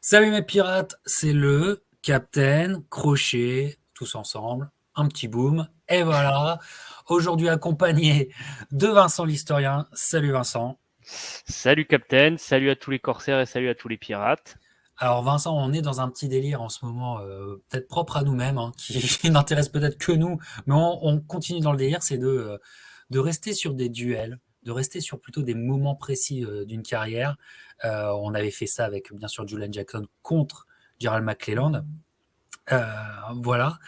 Salut mes pirates, c'est le Captain Crochet, tous ensemble, un petit boom, et voilà, aujourd'hui accompagné de Vincent l'historien. Salut Vincent. Salut Captain, salut à tous les corsaires et salut à tous les pirates. Alors Vincent, on est dans un petit délire en ce moment, peut-être propre à nous-mêmes, hein, qui n'intéresse peut-être que nous, mais on continue dans le délire, c'est de rester sur des duels, de rester sur plutôt des moments précis d'une carrière. On avait fait ça avec bien sûr Julian Jackson contre Gerald McClelland. Euh, voilà.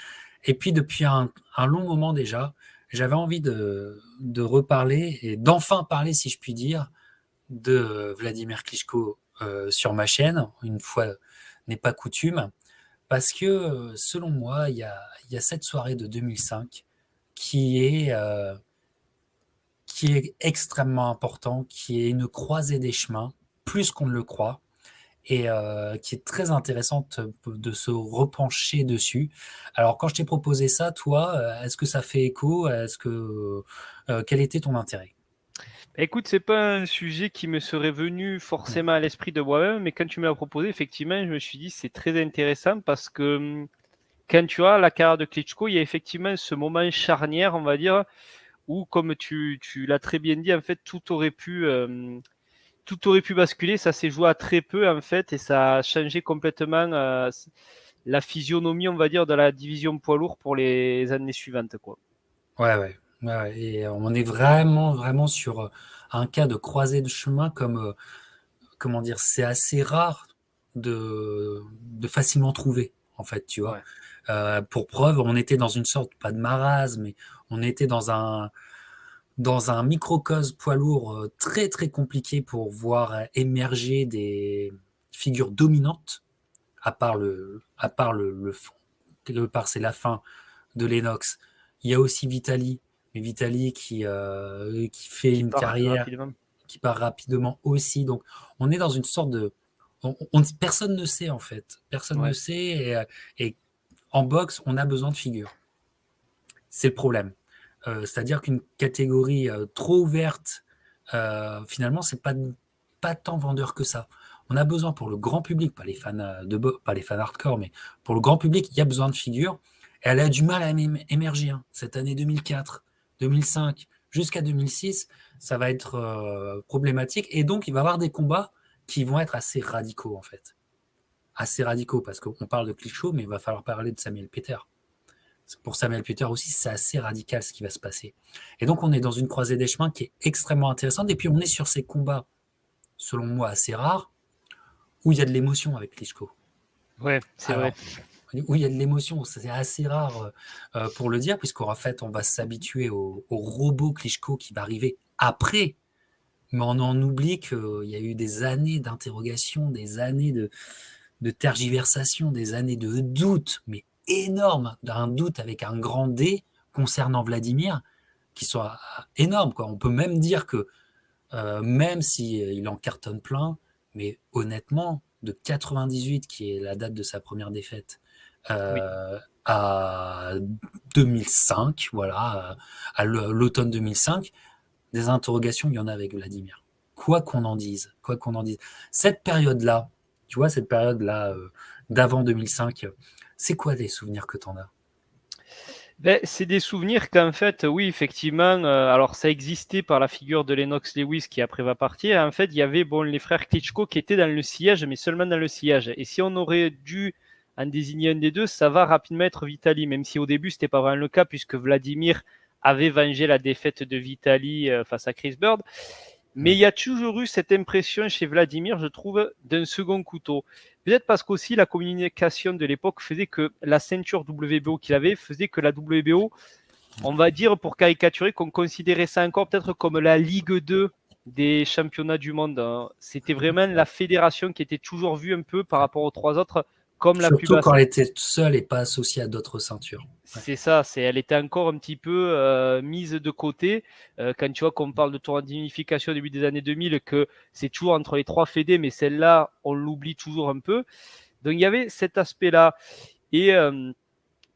Et puis depuis un long moment déjà, j'avais envie de reparler et d'enfin parler, si je puis dire, de Vladimir Klitschko sur ma chaîne, une fois n'est pas coutume, parce que selon moi, il y a cette soirée de 2005 qui est, euh, qui est extrêmement important, qui est une croisée des chemins, plus qu'on ne le croit et qui est très intéressante de se repencher dessus. Alors, quand je t'ai proposé ça, toi, est-ce que ça fait écho? Quel était ton intérêt? Écoute, c'est pas un sujet qui me serait venu Hmm. forcément à l'esprit de moi-même, mais quand tu me l'as proposé, effectivement, je me suis dit c'est très intéressant parce que quand tu as la carrière de Klitschko, il y a effectivement ce moment charnière, on va dire, où comme tu l'as très bien dit, en fait, tout aurait pu basculer. Ça s'est joué à très peu en fait et ça a changé complètement la physionomie, on va dire, de la division poids lourd pour les années suivantes, quoi. Ouais, ouais, ouais, ouais. Et on est vraiment, vraiment sur un cas de croisée de chemin comme, comment dire, c'est assez rare de facilement trouver, en fait, tu vois. Ouais. Pour preuve, on était dans une sorte, pas de marasme, mais on était dans un microcosme poids lourd très très compliqué pour voir émerger des figures dominantes, à part le fond, quelque part c'est la fin de Lennox. Il y a aussi Vitali, mais Vitali qui fait Qui une part très carrière rapidement. qui part rapidement aussi. Donc on est dans une sorte de... personne ne sait en fait, personne ne Ouais. sait et en boxe on a besoin de figures. C'est le problème. C'est-à-dire qu'une catégorie trop ouverte, finalement, c'est pas tant vendeur que ça. On a besoin pour le grand public, pas les fans pas les fans hardcore, mais pour le grand public, il y a besoin de figures. Et elle a du mal à émerger. Hein. Cette année 2004, 2005, jusqu'à 2006, ça va être problématique. Et donc, il va y avoir des combats qui vont être assez radicaux, en fait. Assez radicaux, parce qu'on parle de Klitschko, mais il va falloir parler de Samuel Peter. Pour Samuel Peter aussi, c'est assez radical ce qui va se passer. Et donc, on est dans une croisée des chemins qui est extrêmement intéressante. Et puis, on est sur ces combats, selon moi, assez rares, où il y a de l'émotion avec Klitschko. Ouais, c'est vrai. Alors, où il y a de l'émotion, c'est assez rare pour le dire, puisqu'en fait, on va s'habituer au robot Klitschko qui va arriver après. Mais on en oublie qu'il y a eu des années d'interrogation, des années de tergiversation, des années de doute, mais énorme, d'un doute avec un grand D concernant Vladimir, qui soit énorme, quoi. On peut même dire que même si il en cartonne plein, mais honnêtement, de 98, qui est la date de sa première défaite, Oui. à 2005, voilà, à l'automne 2005, des interrogations, il y en a avec Vladimir. Quoi qu'on en dise, quoi qu'on en dise. Cette période-là, tu vois, cette période-là d'avant 2005, c'est quoi les souvenirs que tu en as? Ben, c'est des souvenirs qu'en fait, oui, effectivement, alors ça existait par la figure de Lennox Lewis qui après va partir. En fait, il y avait bon, les frères Klitschko qui étaient dans le sillage, mais seulement dans le sillage. Et si on aurait dû en désigner un des deux, ça va rapidement être Vitali, même si au début, c'était pas vraiment le cas, puisque Vladimir avait vengé la défaite de Vitali face à Chris Bird. Mais Hmm. il y a toujours eu cette impression chez Vladimir, je trouve, d'un second couteau. Peut-être parce qu'aussi la communication de l'époque faisait que la ceinture WBO qu'il avait faisait que la WBO, on va dire pour caricaturer, qu'on considérait ça encore peut-être comme la Ligue 2 des championnats du monde. Hein. C'était vraiment la fédération qui était toujours vue un peu par rapport aux trois autres comme la plus Surtout basse. quand elle était seule et pas associée à d'autres ceintures. Ouais. C'est ça, elle était encore un petit peu mise de côté. Quand tu vois qu'on parle de tournoi d'unification au début des années 2000, que c'est toujours entre les trois fédés, mais celle-là, on l'oublie toujours un peu. Donc il y avait cet aspect-là. Et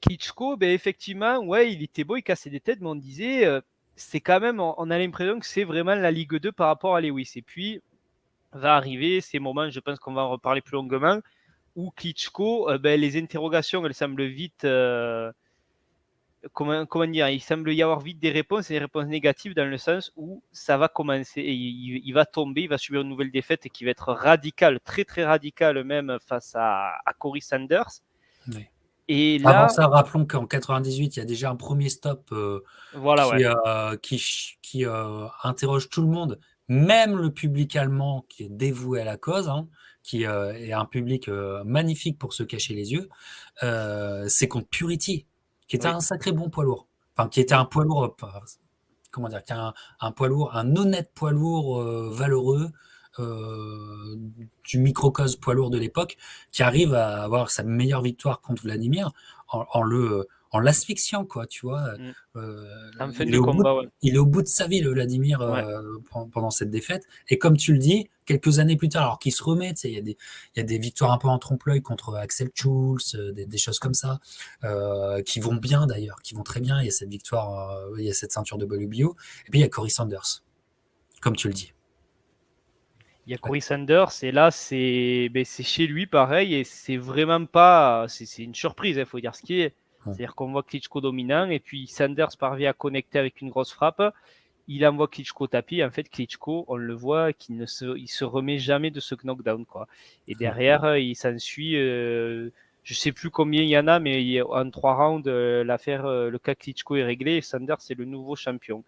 Klitschko, ben, effectivement, ouais, il était beau, il cassait des têtes, mais on disait, c'est quand même, on a l'impression que c'est vraiment la Ligue 2 par rapport à Lewis. Et puis, va arriver ces moments, je pense qu'on va en reparler plus longuement, où Klitschko, les interrogations, elles semblent vite. Comment dire, il semble y avoir vite des réponses, et des réponses négatives dans le sens où ça va commencer, et il va tomber, il va subir une nouvelle défaite qui va être radicale, très très radicale même face à Corey Sanders. Oui. Et Avant là, ça, rappelons qu'en 98, il y a déjà un premier stop voilà, ouais. qui interroge tout le monde, même le public allemand qui est dévoué à la cause, hein, qui est un public magnifique pour se cacher les yeux. C'est contre Purity, qui était Oui, un sacré bon poids lourd. Enfin, qui était oui. un poids lourd, comment dire, qui est un poids lourd, un honnête poids lourd valeureux, euh, du microcosme poids lourd de l'époque, qui arrive à avoir sa meilleure victoire contre Vladimir en l'asphyxiant, quoi, tu vois. Mm. Euh, En fin il de est au bout, combat, ouais. il est au bout de sa vie, le Vladimir, Ouais. pendant cette défaite. Et comme tu le dis, quelques années plus tard, alors qu'il se remet, tu sais, il y a des victoires un peu en trompe-l'œil contre Axel Schulz, des choses comme ça, qui vont bien d'ailleurs, qui vont très bien. Il y a cette victoire, il y a cette ceinture de WBO. Et puis il y a Corey Sanders, comme tu le dis. Il y a Corey Sanders, et là, c'est chez lui pareil, et c'est vraiment pas. C'est une surprise, il faut dire ce qui est. Ouais. C'est-à-dire qu'on voit Klitschko dominant, et puis Sanders parvient à connecter avec une grosse frappe. Il envoie Klitschko au tapis. En fait, Klitschko, on le voit, il se remet jamais de ce knockdown, quoi. Et Ouais. derrière, il s'ensuit. Je sais plus combien il y en a, mais en 3 rounds, l'affaire, le cas Klitschko est réglé. Et Sanders, c'est le nouveau champion.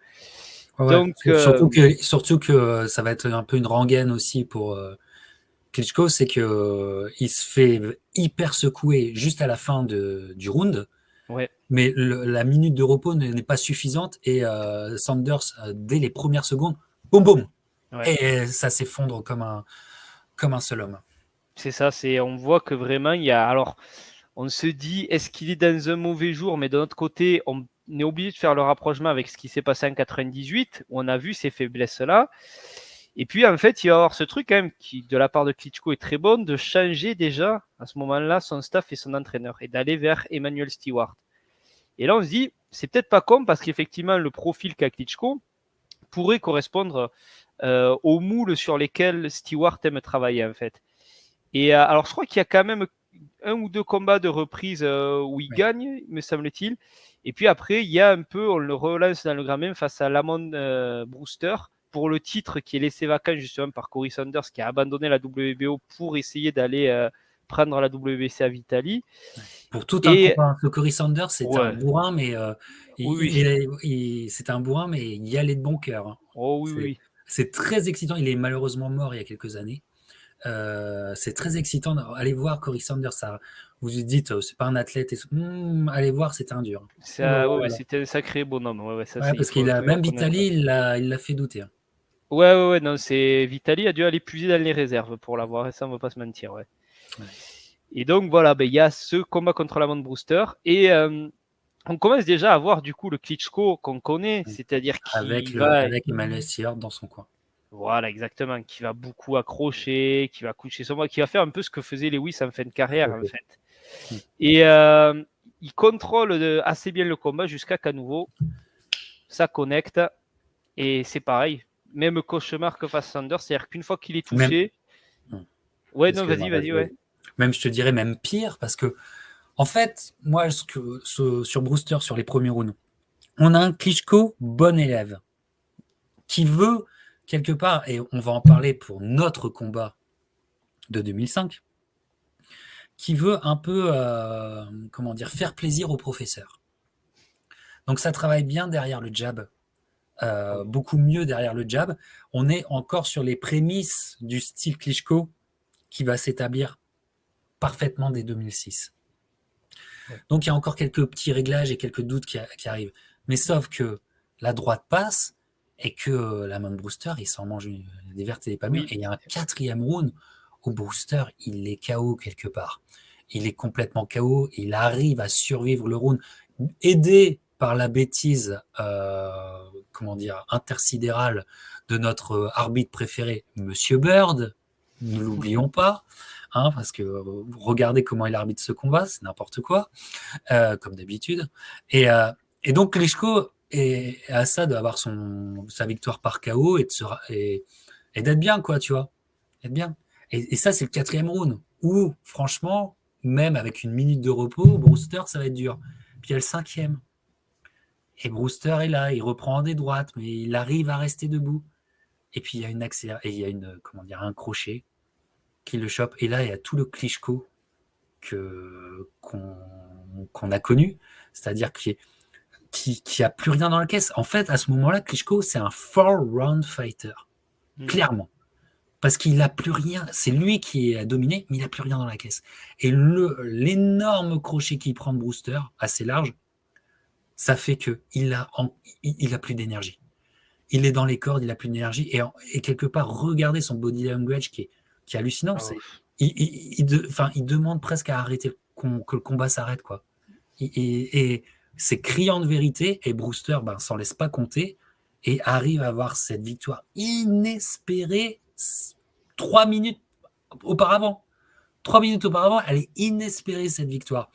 Ouais. Donc, Surtout que ça va être un peu une rengaine aussi pour Klitschko, c'est que il se fait hyper secouer juste à la fin du round, ouais, mais la minute de repos n'est pas suffisante et Sanders, dès les premières secondes, boum boum, ouais. et ça s'effondre comme un seul homme. C'est ça. On voit que vraiment, il y a. Alors, on se dit, est-ce qu'il est dans un mauvais jour? Mais de notre côté, on est obligé de faire le rapprochement avec ce qui s'est passé en 98, où on a vu ces faiblesses-là. Et puis, en fait, il va y avoir ce truc, quand même, qui, de la part de Klitschko, est très bon, de changer déjà, à ce moment-là, son staff et son entraîneur, et d'aller vers Emmanuel Stewart. Et là, on se dit, c'est peut-être pas con, parce qu'effectivement, le profil qu'a Klitschko pourrait correspondre aux moules sur lesquels Stewart aime travailler, en fait. Et alors, je crois qu'il y a quand même un ou deux combats de reprise où il Oui. gagne, me semble-t-il. Et puis après, il y a un peu, on le relance dans le grand même face à Lamont Brewster pour le titre qui est laissé vacant justement par Corey Sanders, qui a abandonné la WBO pour essayer d'aller prendre la WBC à Vitali. Pour tout un Et combat, ce Corey Sanders, c'était un ouais, bourrin, mais oui, oui. c'était un bourrin, mais il y allait de bon cœur, hein. Oh oui, C'est oui. c'est très excitant. Il est malheureusement mort il y a quelques années. C'est très excitant. Allez voir Corey Sanders. Ça, vous vous dites, c'est pas un athlète. Allez voir, c'est un dur. Ouh là là Ouais, là ouais, là. c'était un sacré bonhomme. Ouais, ouais, ça, Ouais, il parce qu'il a faut le même reconnaître. Vitali, il l'a fait douter, hein. Ouais, ouais, ouais, non, c'est Vitali a dû aller puiser dans les réserves pour l'avoir, et ça, on va pas se mentir, ouais. Ouais. Et donc voilà, il y a ce combat contre Lamont Brewster, et on commence déjà à voir du coup le Klitschko qu'on connaît, c'est-à-dire qui va, Avec Emmanuel Stewart dans son coin. voilà, exactement, qui va beaucoup accrocher, qui va coucher son bras, qui va faire un peu ce que faisait Lewis en fin de carrière, en Ok. fait. Et il contrôle assez bien le combat jusqu'à qu'à nouveau ça connecte, et c'est pareil, même cauchemar que face Sanders, c'est-à-dire qu'une fois qu'il est Même, touché, ouais, non, excuse-moi, vas-y, ouais. même, je te dirais même pire, parce que, en fait, moi, sur Brewster, sur les premiers rounds, on a un Klitschko bon élève qui veut, quelque part, et on va en parler pour notre combat de 2005, qui veut un peu, comment dire, faire plaisir au professeur. Donc ça travaille bien derrière le jab, beaucoup mieux derrière le jab. On est encore sur les prémices du style Klitschko qui va s'établir parfaitement dès 2006. Donc il y a encore quelques petits réglages et quelques doutes qui arrivent. Mais sauf que la droite passe et que la main de Brewster, il s'en mange des vertes et des pas mûres. Oui, Et il y a un quatrième round où Brewster, il est KO quelque part. Il est complètement KO. Il arrive à survivre le round, aidé par la bêtise, comment dire, intersidérale de notre arbitre préféré, Monsieur Bird. Ne l'oublions pas, hein, parce que regardez comment il arbitre ce combat, c'est n'importe quoi, comme d'habitude. Et donc Klitschko est à ça d'avoir sa victoire par KO et d'être bien, quoi, tu vois. Être bien. Et ça, c'est le quatrième round. où, franchement, même avec une minute de repos, Brewster, ça va être dur. Puis il y a le 5e. Et Brewster est là, il reprend des droites, mais il arrive à rester debout. Et puis il y a un crochet qui le chope. Et là, il y a tout le Klitschko qu'on a connu, c'est-à-dire qui a plus rien dans la caisse. En fait, à ce moment-là, Klitschko, c'est un 4-round fighter, clairement. Parce qu'il n'a plus rien, c'est lui qui a dominé, mais il n'a plus rien dans la caisse. Et l'énorme crochet qu'il prend de Brewster, assez large, ça fait qu'il a plus d'énergie. Il est dans les cordes, il a plus d'énergie. Et quelque part, regardez son body language qui est hallucinant. Il demande presque à arrêter que le combat s'arrête, quoi. Et c'est criant de vérité. Et Brewster s'en laisse pas compter et arrive à avoir cette victoire inespérée 3 minutes auparavant. 3 minutes auparavant, elle est inespérée, cette victoire.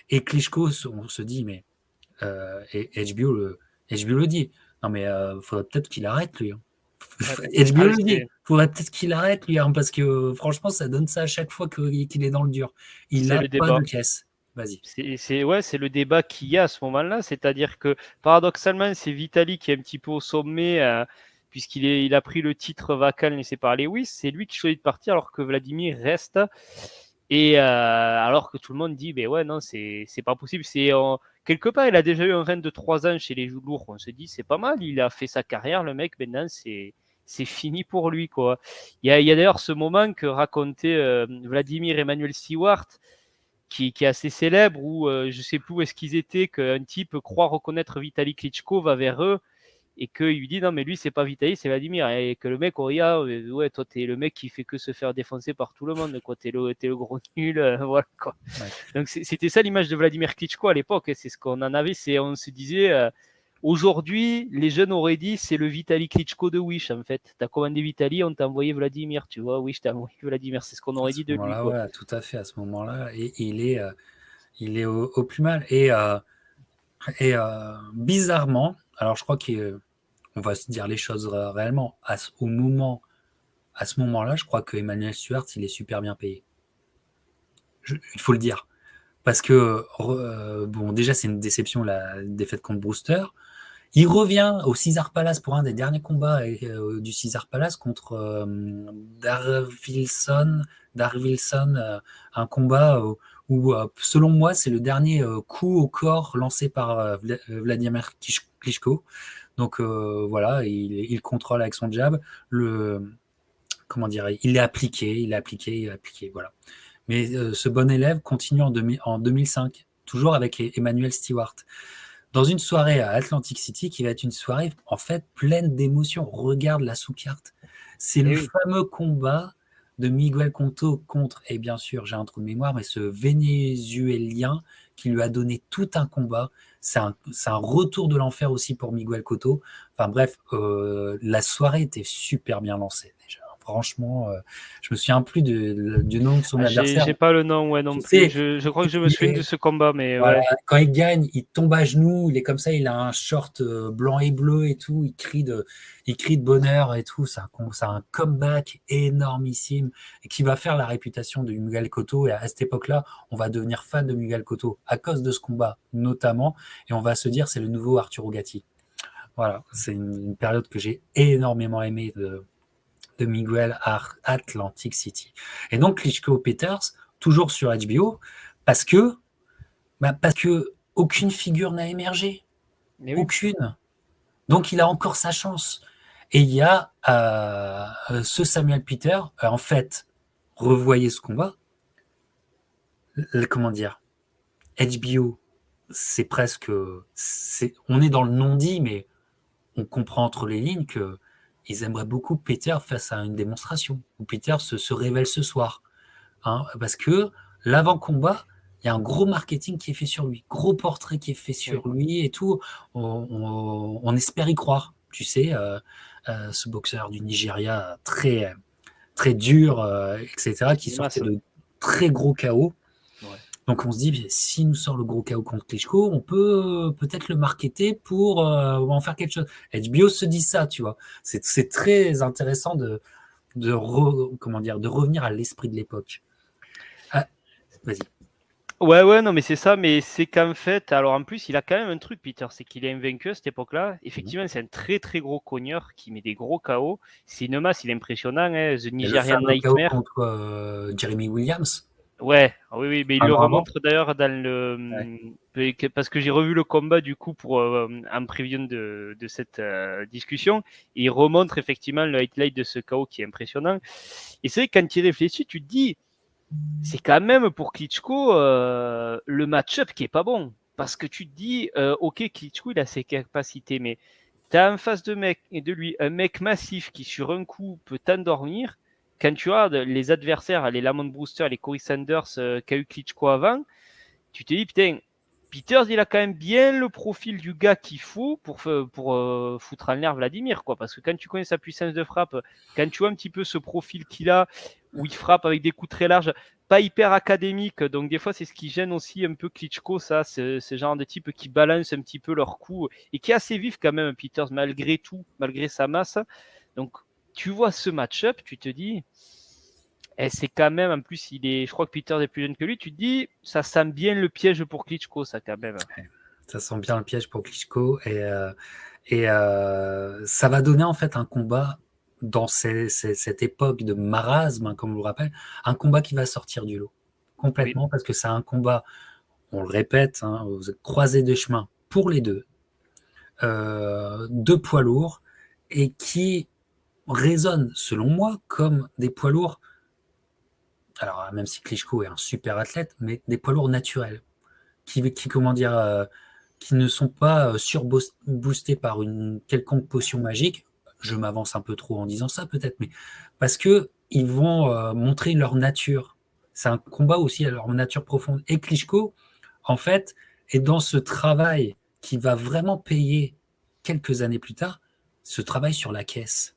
Et Klitschko, on se dit, mais et HBO le dit. Non, mais faudrait peut-être qu'il arrête, lui. HBO le dit. Faudrait peut-être qu'il arrête, lui, parce que franchement, ça donne ça à chaque fois qu'il est dans le dur. Il n'a pas de caisse. Vas-y. C'est le débat qu'il y a à ce moment-là. C'est-à-dire que, paradoxalement, c'est Vitali qui est un petit peu au sommet, puisqu'il a pris le titre vacant laissé par Lewis. C'est lui qui choisit de partir, alors que Vladimir reste. Et alors que tout le monde dit, ben ouais, non, c'est pas possible. Quelque part, il a déjà eu un règne de 3 ans chez les lourds. On se dit, c'est pas mal. Il a fait sa carrière, le mec. Maintenant, c'est fini pour lui, quoi. Il y a d'ailleurs ce moment que racontait Vladimir Emmanuel Stewart, qui est assez célèbre, où je sais plus où est-ce qu'ils étaient, qu'un type croit reconnaître Vitali Klitschko, va vers eux, et qu'il lui dit non, mais lui, c'est pas Vitali, c'est Vladimir. Et que le mec, ouais, toi, t'es le mec qui fait que se faire défoncer par tout le monde, quoi. T'es le gros nul, voilà, quoi. Ouais. Donc, c'était ça l'image de Vladimir Klitschko à l'époque. C'est ce qu'on en avait. On se disait, aujourd'hui, les jeunes auraient dit, c'est le Vitali Klitschko de Wish, en fait. T'as commandé Vitali, on t'a envoyé Vladimir, tu vois. Wish, t'as envoyé Vladimir. C'est ce qu'on aurait dit de lui, quoi. Ouais, tout à fait, à ce moment-là. Et il est au plus mal. Et bizarrement, alors je crois qu'on va se dire les choses réellement, à ce moment-là, je crois que Emmanuel Stewart, il est super bien payé. Il faut le dire. Parce que, déjà, c'est une déception, la défaite contre Brewster. Il revient au Caesar Palace pour un des derniers combats du Caesar Palace contre Darvilson, un combat où, selon moi, c'est le dernier coup au corps lancé par Vladimir Klitschko. Donc voilà, il contrôle avec son jab. Il est appliqué, voilà. Mais ce bon élève continue en 2005, toujours avec Emmanuel Stewart, dans une soirée à Atlantic City qui va être une soirée en fait pleine d'émotions. Regarde la sous-carte. C'est le fameux combat de Miguel Cotto contre, et bien sûr, j'ai un trou de mémoire, mais ce Vénézuélien qui lui a donné tout un combat. C'est un retour de l'enfer aussi pour Miguel Cotto. Enfin bref, la soirée était super bien lancée déjà. Franchement, je me souviens plus du nom de son adversaire. J'ai pas le nom, ouais, non plus. Je crois que je me souviens de ce combat, mais voilà, ouais. Quand il gagne, il tombe à genoux, il est comme ça, il a un short blanc et bleu et tout, il crie de bonheur et tout. C'est un comeback énormissime et qui va faire la réputation de Miguel Cotto. Et à cette époque-là, on va devenir fan de Miguel Cotto à cause de ce combat notamment, et on va se dire c'est le nouveau Arturo Gatti. Voilà, c'est une période que j'ai énormément aimée de Miguel à Atlantic City. Et donc Klitschko Peters, toujours sur HBO, parce que aucune figure n'a émergé. Oui. Aucune. Donc il a encore sa chance. Et il y a ce Samuel Peter, en fait, revoyez ce combat. Comment dire, HBO, c'est presque... on est dans le non-dit, mais on comprend entre les lignes que ils aimeraient beaucoup Peter face à une démonstration, où Peter se révèle ce soir. Parce que l'avant-combat, il y a un gros marketing qui est fait sur lui, gros portrait qui est fait sur lui et tout. On espère y croire, tu sais, ce boxeur du Nigeria très, très dur, etc., qui sortait de très gros chaos. Ouais. Donc on se dit, si nous sort le gros chaos contre Klitschko, on peut peut-être le marketer pour en faire quelque chose. HBO se dit ça, tu vois. C'est très intéressant de revenir à l'esprit de l'époque. Ah, vas-y. Ouais, non, mais c'est ça, mais c'est qu'en fait, alors en plus, il a quand même un truc, Peter, c'est qu'il est invaincu à cette époque-là. Mhm. Effectivement, c'est un très très gros cogneur qui met des gros KO. C'est une masse, il est impressionnant, hein, The Et le Nigerian fameux KO Nightmare. contre Jeremy Williams. Ouais, oui, mais il Ah, le vraiment? remontre d'ailleurs dans le. Ouais. Parce que j'ai revu le combat du coup pour en prévision de cette discussion. Et il remontre effectivement le highlight de ce KO qui est impressionnant. Et c'est vrai que quand tu y réfléchis, tu te dis, c'est quand même pour Klitschko le match-up qui est pas bon. Parce que tu te dis, ok, Klitschko il a ses capacités, mais tu as en face de lui un mec massif qui sur un coup peut t'endormir. Quand tu as les adversaires, les Lamont Brewster, les Corey Sanders qu'a eu Klitschko avant, tu te dis, putain, Peters, il a quand même bien le profil du gars qu'il faut pour foutre en l'air Vladimir, quoi. Parce que quand tu connais sa puissance de frappe, quand tu vois un petit peu ce profil qu'il a, où il frappe avec des coups très larges, pas hyper académiques, donc des fois c'est ce qui gêne aussi un peu Klitschko, ça, ce genre de type qui balance un petit peu leurs coups et qui est assez vif quand même, Peters, malgré tout, malgré sa masse. Donc tu vois ce match-up, tu te dis, et c'est quand même, en plus, je crois que Peter est plus jeune que lui. Tu te dis, ça sent bien le piège pour Klitschko, ça quand même. Ça sent bien le piège pour Klitschko et ça va donner en fait un combat dans cette époque de marasme, hein, comme on le rappelle, un combat qui va sortir du lot Oui, complètement parce que c'est un combat, on le répète, hein, vous êtes croisés des chemins pour les deux poids lourds et qui résonnent selon moi comme des poids lourds. Alors même si Klitschko est un super athlète, mais des poids lourds naturels qui comment dire, qui ne sont pas surboostés par une quelconque potion magique. Je m'avance un peu trop en disant ça peut-être, mais parce que ils vont montrer leur nature. C'est un combat aussi à leur nature profonde. Et Klitschko, en fait, est dans ce travail qui va vraiment payer quelques années plus tard, ce travail sur la caisse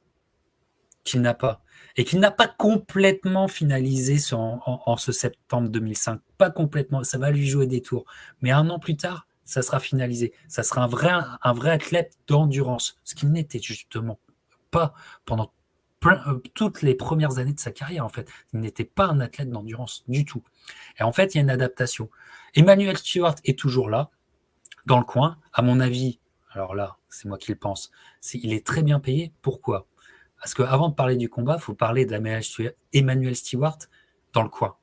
qu'il n'a pas. Et qu'il n'a pas complètement finalisé en ce septembre 2005. Pas complètement, ça va lui jouer des tours. Mais un an plus tard, ça sera finalisé. Ça sera un vrai athlète d'endurance, ce qu'il n'était justement pas pendant toutes les premières années de sa carrière, en fait. Il n'était pas un athlète d'endurance du tout. Et en fait, il y a une adaptation. Emmanuel Stewart est toujours là, dans le coin. À mon avis, alors là, c'est moi qui le pense, il est très bien payé. Pourquoi? Parce qu'avant de parler du combat, il faut parler d'Emmanuel Stewart dans le coin.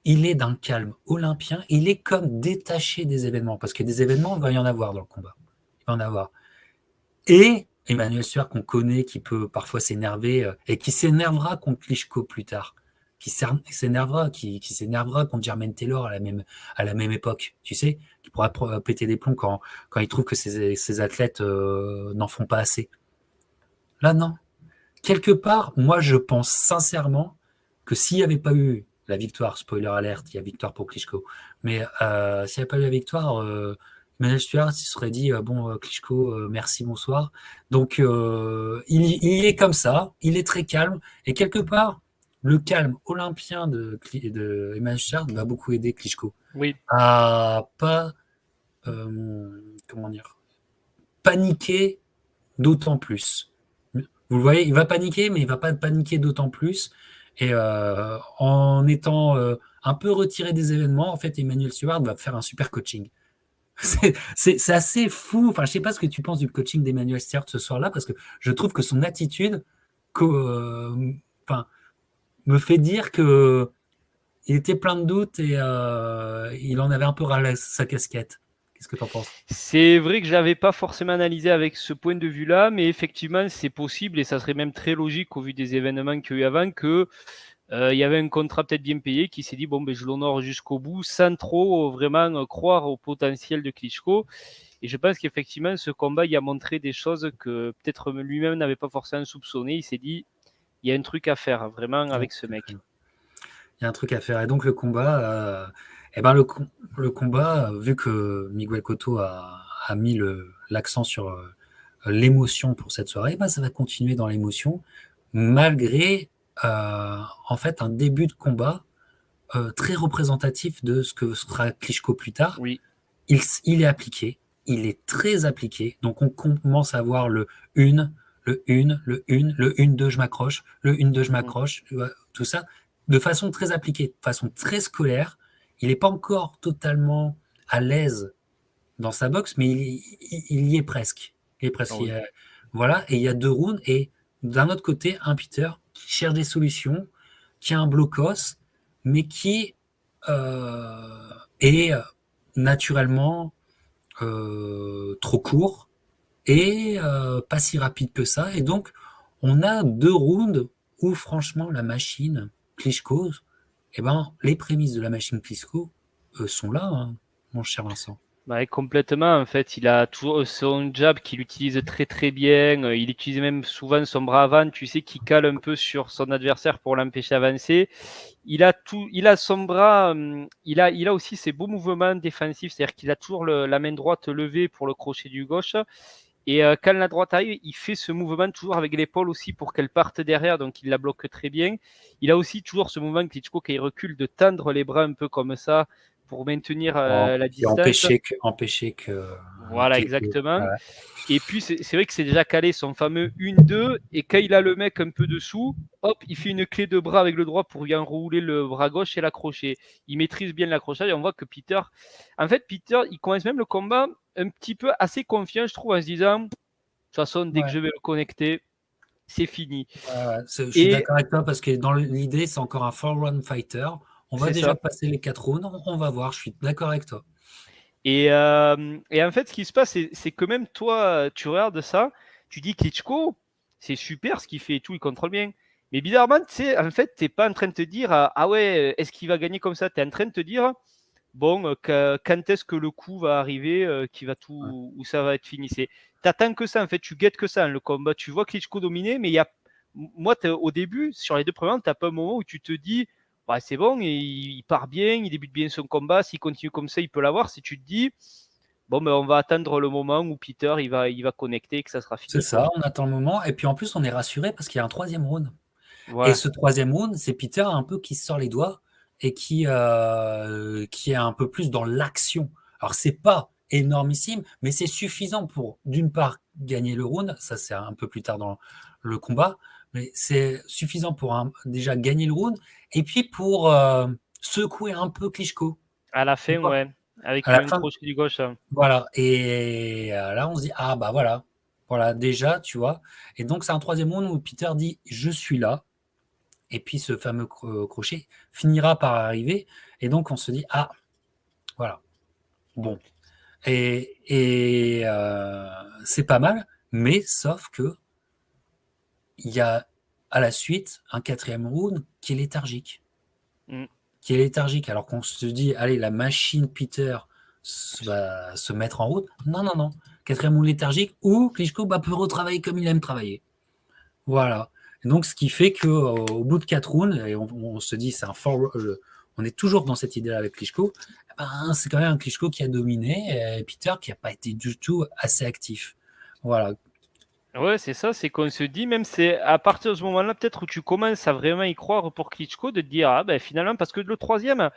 Il est d'un calme olympien, il est comme détaché des événements, parce que des événements, il va y en avoir dans le combat. Il va y en avoir. Et Emmanuel Stewart qu'on connaît, qui peut parfois s'énerver, et qui s'énervera contre Klitschko plus tard, qui s'énervera contre Jermaine Taylor à la même époque, tu sais, qui pourra péter des plombs quand il trouve que ses athlètes n'en font pas assez. Là, non. Quelque part, moi, je pense sincèrement que s'il n'y avait pas eu la victoire, spoiler alert, il y a victoire pour Klitschko, mais s'il n'y avait pas eu la victoire, Emmanuel Stewart il se serait dit bon, Klitschko, merci, bonsoir. Donc, il est comme ça, il est très calme, et quelque part, le calme olympien de Emmanuel Stewart va beaucoup aider Klitschko oui. à pas, comment dire, paniquer d'autant plus. Vous le voyez, il va paniquer, mais il va pas paniquer d'autant plus. Et en étant un peu retiré des événements, en fait, Emmanuel Stewart va faire un super coaching. C'est assez fou. Enfin, je sais pas ce que tu penses du coaching d'Emmanuel Stewart ce soir-là, parce que je trouve que son attitude, enfin, me fait dire que il était plein de doutes et il en avait un peu ras sa casquette. Qu'est-ce que tu en penses? C'est vrai que je l'avais pas forcément analysé avec ce point de vue-là, mais effectivement, c'est possible et ça serait même très logique au vu des événements qu'il y a eu avant que il y avait un contrat peut-être bien payé qui s'est dit bon ben je l'honore jusqu'au bout sans trop vraiment croire au potentiel de Klitschko. Et je pense qu'effectivement ce combat il a montré des choses que peut-être lui-même n'avait pas forcément soupçonné. Il s'est dit il y a un truc à faire vraiment avec ce mec. Il y a un truc à faire. Et donc le combat, eh ben le combat, vu que Miguel Cotto a mis l'accent sur l'émotion pour cette soirée, ben ça va continuer dans l'émotion, malgré en fait un début de combat très représentatif de ce que sera Klitschko plus tard. Oui. Il est appliqué, il est très appliqué. Donc on commence à voir le 1, le 1, le 1, le 1, 2, je m'accroche, le 1, 2, je m'accroche, tout ça. de façon très appliquée, de façon très scolaire. Il n'est pas encore totalement à l'aise dans sa boxe, mais il y est presque. Il est Ah presque. oui. Voilà, et il y a 2 rounds, et d'un autre côté, un Peter qui cherche des solutions, qui a un blocos, mais qui est naturellement trop court et pas si rapide que ça. Et donc, on a 2 rounds où, franchement, la machine Klitschko, eh ben, les prémices de la machine Klitschko sont là, hein, mon cher Vincent. Ouais, complètement. En fait, il a toujours son jab qu'il utilise très très bien. Il utilise même souvent son bras avant, tu sais, qui cale un peu sur son adversaire pour l'empêcher d'avancer. Il a son bras, il a aussi ses beaux mouvements défensifs, c'est-à-dire qu'il a toujours la main droite levée pour le crochet du gauche. Et quand la droite arrive, il fait ce mouvement toujours avec l'épaule aussi pour qu'elle parte derrière, donc il la bloque très bien. Il a aussi toujours ce mouvement Klitschko quand il recule de tendre les bras un peu comme ça pour maintenir la Qui distance. empêcher que Voilà, Klitschko. exactement. Ouais. Et puis, c'est vrai que c'est déjà calé son fameux 1-2. Et quand il a le mec un peu dessous, hop, il fait une clé de bras avec le droit pour y enrouler le bras gauche et l'accrocher. Il maîtrise bien l'accrochage et on voit que Peter. En fait, Peter, il commence même le combat un petit peu assez confiant, je trouve, en se disant de toute façon, dès que Ouais. je vais le connecter, c'est fini. Je suis Et d'accord avec toi parce que dans l'idée, c'est encore un four-round fighter. On va c'est déjà ça. passer les 4 rounds. On va voir. Je suis d'accord avec toi. Et en fait, ce qui se passe, c'est que même toi, tu regardes ça, tu dis Klitschko, c'est super ce qu'il fait et tout, il contrôle bien. Mais bizarrement, tu sais, en fait, t'es pas en train de te dire, ah ouais, est-ce qu'il va gagner comme ça? Tu es en train de te dire, bon, quand est-ce que le coup va arriver, qui va Ouais. tout, où ça va être fini? T'attends que ça, en fait, tu guettes que ça, hein, le combat. Tu vois Klitschko dominer, mais il y a, moi, au début, sur les 2 premiers, t'as pas un moment où tu te dis, ouais, c'est bon, il part bien, il débute bien son combat, s'il continue comme ça, il peut l'avoir. Si tu te dis, bon, ben, on va attendre le moment où Peter il va connecter et que ça sera C'est fini, quoi. ça, on attend le moment. Et puis en plus, on est rassuré parce qu'il y a un 3e round. Et Voilà. ce 3e round, c'est Peter un peu qui se sort les doigts et qui est un peu plus dans l'action. Alors, c'est pas énormissime, mais c'est suffisant pour, d'une part, gagner le round. Ça, c'est un peu plus tard dans le combat. Mais c'est suffisant pour déjà gagner le round et puis pour secouer un peu Klitschko. À la fin, ouais. À Avec la un fin, crochet du gauche, hein. voilà. Et là, on se dit, ah bah voilà. Voilà, déjà, tu vois. Et donc, c'est un 3e round où Peter dit, je suis là. Et puis ce fameux crochet finira par arriver. Et donc on se dit, ah, voilà, bon. Et c'est pas mal, mais sauf que il y a à la suite un 4e round qui est léthargique. Mm. Qui est léthargique, alors qu'on se dit, allez, la machine Peter va se mettre en route. Non, non, non. 4e round léthargique où Klitschko peut retravailler comme il aime travailler. Voilà. Et donc, ce qui fait qu'au bout de 4 rounds, et on se dit, on est toujours dans cette idée-là avec Klitschko, c'est quand même un Klitschko qui a dominé, et Peter qui n'a pas été du tout assez actif. Voilà. Ouais, c'est ça, c'est qu'on se dit, même c'est à partir de ce moment-là, peut-être où tu commences à vraiment y croire pour Klitschko, de te dire, ah ben finalement, parce que le troisième,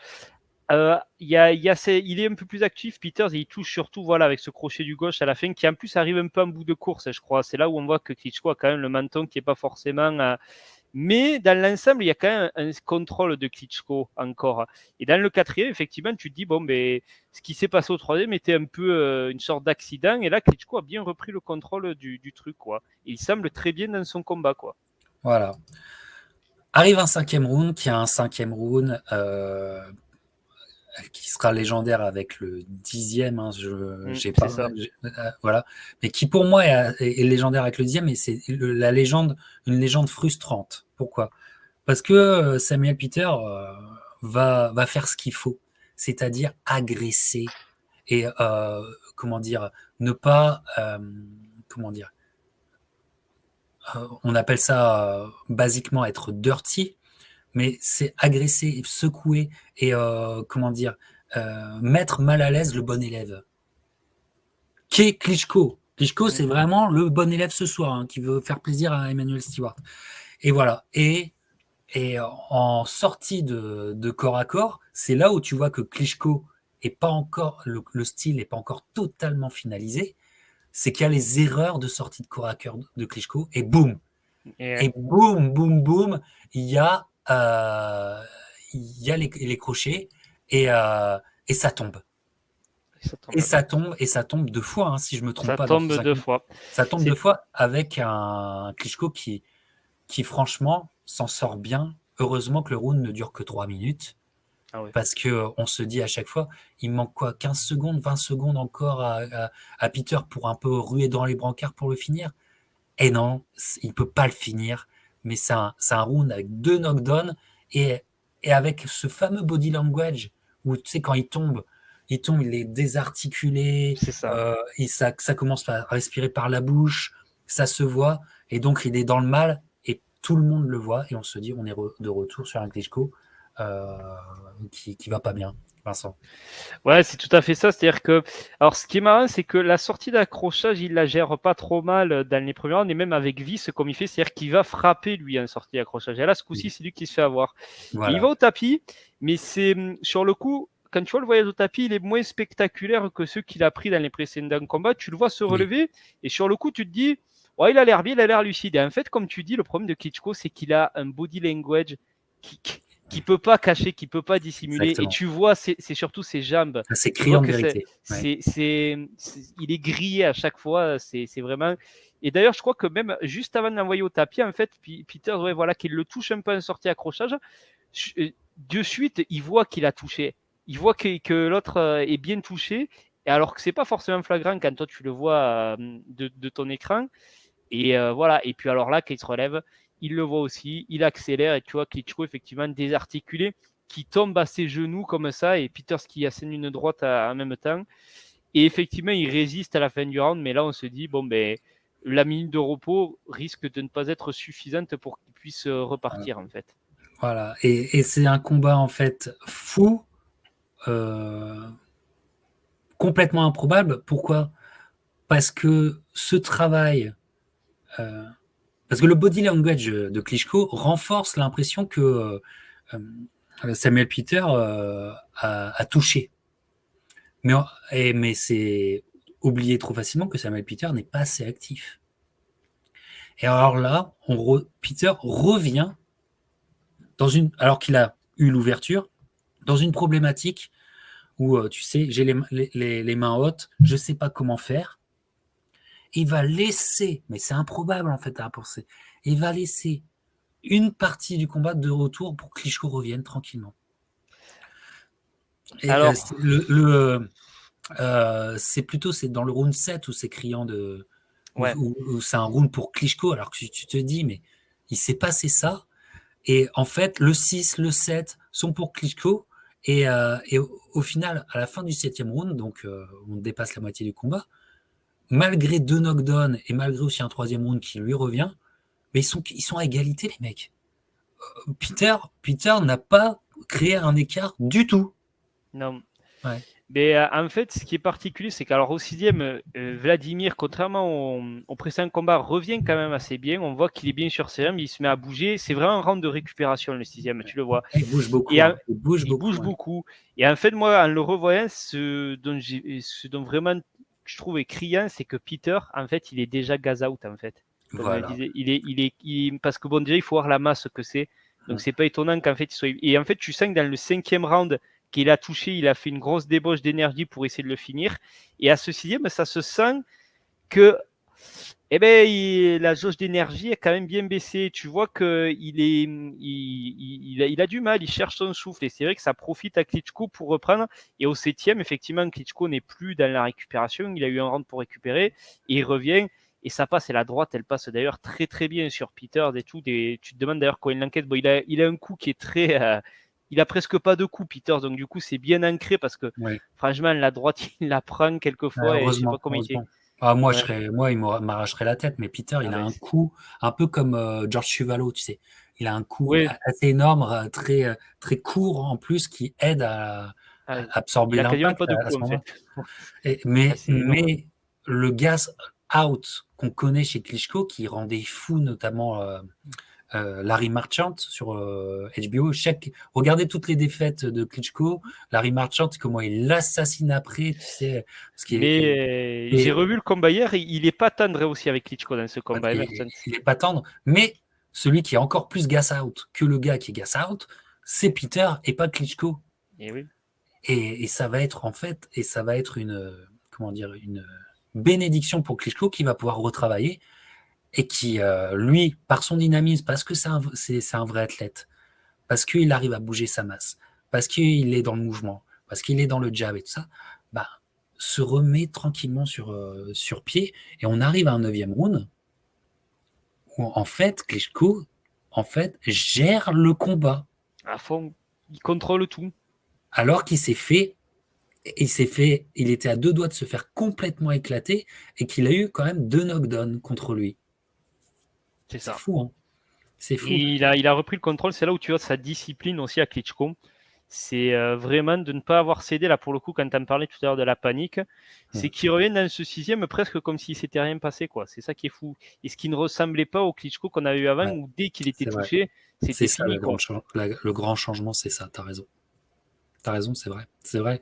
il est un peu plus actif, Peters, et il touche surtout voilà, avec ce crochet du gauche à la fin, qui en plus arrive un peu en bout de course, je crois. C'est là où on voit que Klitschko a quand même le menton qui n'est pas forcément. Mais dans l'ensemble, il y a quand même un contrôle de Klitschko encore. Et dans le quatrième, effectivement, tu te dis, bon, ben, ce qui s'est passé au troisième était un peu une sorte d'accident. Et là, Klitschko a bien repris le contrôle du truc, quoi. Et il semble très bien dans son combat, quoi. Voilà. Arrive un 5e round, qui est un 5e round qui sera légendaire avec le 10e, hein, j'ai C'est pas, ça. voilà, mais qui pour moi est légendaire avec le 10e, et c'est la légende, une légende frustrante. Pourquoi? Parce que Samuel Peter va faire ce qu'il faut, c'est-à-dire agresser et comment dire, ne pas, comment dire, on appelle ça basiquement être dirty, mais c'est agresser, secouer et comment dire, mettre mal à l'aise le bon élève. Qu'est Klitschko? Klitschko, Mm. c'est vraiment le bon élève ce soir, hein, qui veut faire plaisir à Emmanuel Stewart. Et voilà. Et en sortie de corps à corps, c'est là où tu vois que Klitschko est pas encore, le style n'est pas encore totalement finalisé. C'est qu'il y a les erreurs de sortie de corps à corps de Klitschko, et boum, Et, et boum, boum, boum, il y a il y a les crochets et ça tombe. Ça Et tombe, ça tombe, et ça tombe 2 fois, hein, si je me trompe ça pas dans ce tombe 2 5e. fois. Ça tombe 2 C'est fois avec un Klitschko qui franchement s'en sort bien. Heureusement que le round ne dure que 3 minutes. ah ouais. Parce que on se dit à chaque fois, il manque quoi, 15 secondes, 20 secondes encore à Peter pour un peu ruer dans les brancards pour le finir. Et non, il ne peut pas le finir. Mais c'est un round avec 2 knockdowns et avec ce fameux body language où tu sais, quand il est désarticulé, C'est ça. ça commence à respirer par la bouche, ça se voit, et donc il est dans le mal, et tout le monde le voit, et on se dit, on est de retour sur un Klitschko euh, qui va pas bien, Vincent. Ouais, c'est tout à fait ça. C'est-à-dire que, alors, ce qui est marrant, c'est que la sortie d'accrochage, il la gère pas trop mal dans les premiers rounds, et même avec Vice, comme il fait, c'est-à-dire qu'il va frapper lui en sortie d'accrochage. Et là, ce coup-ci, c'est lui qui se fait avoir. Et il va Voilà. au tapis, mais c'est sur le coup, quand tu vois le voyage au tapis, il est moins spectaculaire que ceux qu'il a pris dans les précédents combats. Tu le vois se Oui, relever, et sur le coup, tu te dis, ouais, il a l'air bien, il a l'air lucide. Et en fait, comme tu dis, le problème de Klitschko, c'est qu'il a un body language qui, qui peut pas cacher, qui peut pas dissimuler. Et exactement. tu vois, c'est surtout ses jambes. C'est Tu vois criant de que vérité. Ouais. il est grillé à chaque fois. C'est vraiment. Et d'ailleurs, je crois que même juste avant de l'envoyer au tapis, en fait, Peter, ouais, voilà, qu'il le touche un peu en sortie accrochage, de suite, il voit qu'il a touché. Il voit que l'autre est bien touché, et alors que c'est pas forcément flagrant quand toi tu le vois de ton écran. Et voilà. Et puis alors là, quand il se relève, il le voit aussi, il accélère, et tu vois Klitschko effectivement désarticulé, qui tombe à ses genoux comme ça, et Peters qui assène une droite en même temps. Et effectivement, il résiste à la fin du round, mais là on se dit, bon ben, la minute de repos risque de ne pas être suffisante pour qu'il puisse repartir en fait. Voilà. Et c'est un combat en fait fou, euh, complètement improbable. Pourquoi? Parce que ce travail, euh, parce que le body language de Klitschko renforce l'impression que Samuel Peter a touché. Mais, mais c'est oublier trop facilement que Samuel Peter n'est pas assez actif. Et alors là, Peter revient alors qu'il a eu l'ouverture, dans une problématique où, tu sais, j'ai les mains hautes, je ne sais pas comment faire. Il va laisser, mais c'est improbable en fait à penser, il va laisser une partie du combat de retour pour que Klitschko revienne tranquillement. Et Alors, c'est plutôt dans le round 7 où c'est criant ouais. où c'est un round pour Klitschko, alors que tu te dis, mais il s'est passé ça. Et en fait, le 6, le 7 sont pour Klitschko. Et au final, à la fin du 7e round, donc on dépasse la moitié du combat, malgré 2 knockdowns et malgré aussi un 3e round qui lui revient, mais ils sont à égalité, les mecs. Peter n'a pas créé un écart du tout. Non. Ouais. Mais en fait, ce qui est particulier, c'est qu'alors au sixième, Vladimir, contrairement au précédent combat, revient quand même assez bien. On voit qu'il est bien sur ses jambes, il se met à bouger. C'est vraiment un round de récupération, le sixième, tu le vois. Il bouge Et beaucoup. Hein. Il bouge il beaucoup. bouge Hein. beaucoup. Et en fait, moi, en le revoyant, ce dont vraiment je trouve est criant, c'est que Peter, en fait, il est déjà gaz out, en fait. Comme je le Voilà. disais, parce que bon, déjà, il faut voir la masse que c'est. Donc, c'est pas étonnant qu'en fait, il soit. Et en fait, tu sens que dans le 5e round qu'il a touché, il a fait une grosse débauche d'énergie pour essayer de le finir. Et à ce 6e, ça se sent que eh ben, la jauge d'énergie est quand même bien baissée. Tu vois qu'il a du mal, il cherche son souffle. Et c'est vrai que ça profite à Klitschko pour reprendre. Et au 7e, effectivement, Klitschko n'est plus dans la récupération. Il a eu un round pour récupérer. Et il revient. Et ça passe. Et la droite, elle passe d'ailleurs très très bien sur Peters et tout. Tu te demandes d'ailleurs quand il l'enquête. Bon, il a un coup qui est très. Il a presque pas de coup, Peters. Donc du coup, c'est bien ancré parce que Ouais. franchement, la droite, il la prend quelquefois. Et je sais pas Heureusement, comment il était. heureusement. Ah, Ouais. il m'arracherait la tête, mais Peter, Ah il a ben, un coup, un peu comme George Chuvalo, tu sais. Il a un coup oui, assez énorme, très court en plus, qui aide à ah, absorber il a quasiment l'impact pas de à coup ce en fait. moment. Mais, C'est énorme. le gas out qu'on connaît chez Klitschko, qui rendait fou notamment Larry Marchant sur HBO. Regardez toutes les défaites de Klitschko. Larry Marchant, comment il l'assassine après, tu sais, parce qu'il Mais j'ai est, revu le combat hier, il est pas tendre aussi avec Klitschko dans ce combat, il, Emerson. il est pas tendre, mais celui qui est encore plus gas out que le gars qui est gas out, c'est Peter et pas Klitschko. Et oui. Et ça va être une, comment dire, une bénédiction pour Klitschko qui va pouvoir retravailler et qui, lui, par son dynamisme, parce que c'est un vrai athlète, parce qu'il arrive à bouger sa masse, parce qu'il est dans le mouvement, parce qu'il est dans le jab et tout ça, bah, se remet tranquillement sur pied et on arrive à un 9e round où en fait Klitschko gère le combat À fond, il contrôle tout. alors qu'il il était à 2 doigts de se faire complètement éclater et qu'il a eu quand même 2 knockdowns contre lui. C'est C'est ça. fou, hein. C'est fou. Et il a repris le contrôle. C'est là où tu vois sa discipline aussi à Klitschko. C'est vraiment de ne pas avoir cédé, là pour le coup, quand tu en parlais tout à l'heure de la panique, c'est qu'il revient dans ce 6e presque comme s'il s'était rien passé, quoi. C'est ça qui est fou. Et ce qui ne ressemblait pas au Klitschko qu'on avait eu avant, où dès qu'il était touché, c'était ça, fini, quoi. le grand changement, c'est ça, t'as raison. T'as raison, c'est vrai. C'est vrai.